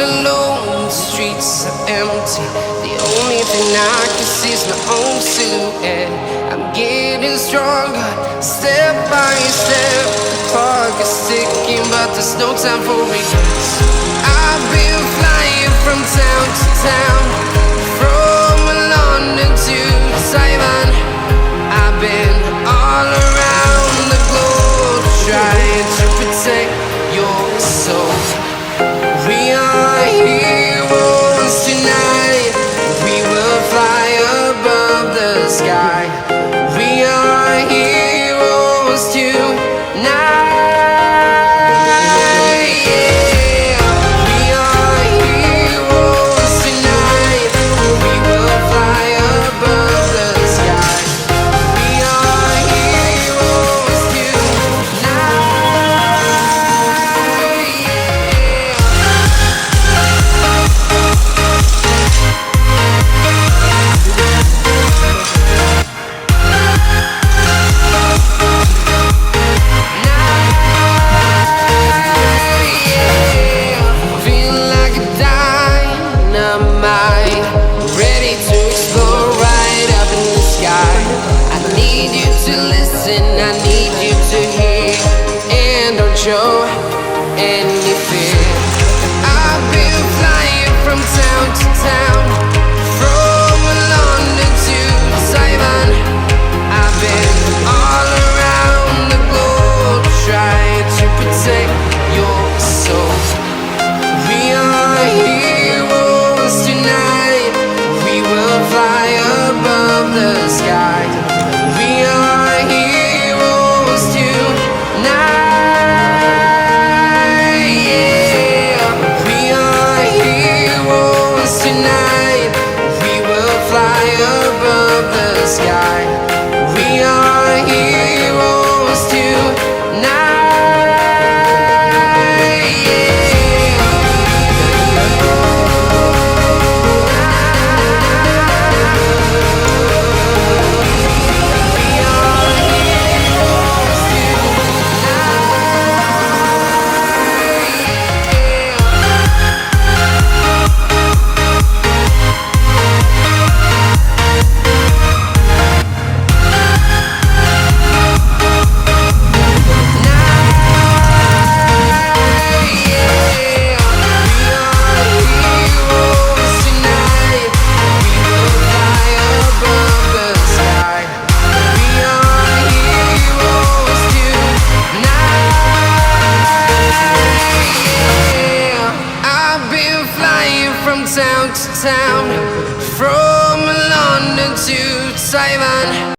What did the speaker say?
alone, the streets are empty. The only thing I can see is my own silhouette. I'm getting stronger, step by step. The clock is ticking, but there's no time for regrets. I've been flying from town to town, from London to Taiwan. I've been all around the globe, trying to protect your soul. We are heroes tonight. We will fly above the sky. We are heroes tonight. Yeah. We are heroes tonight. We will fly above the sky. We are heroes tonight. I need you to hear and don't show any fear. I've been flying from town to town, from London to Taiwan. I've been all around the globe, trying to protect your soul. We are heroes tonight. We will fly above the sky. We are heroes tonight. Yeah. We are heroes tonight. We will fly above the sky. We are heroes tonight. From town to town, from London to Taiwan.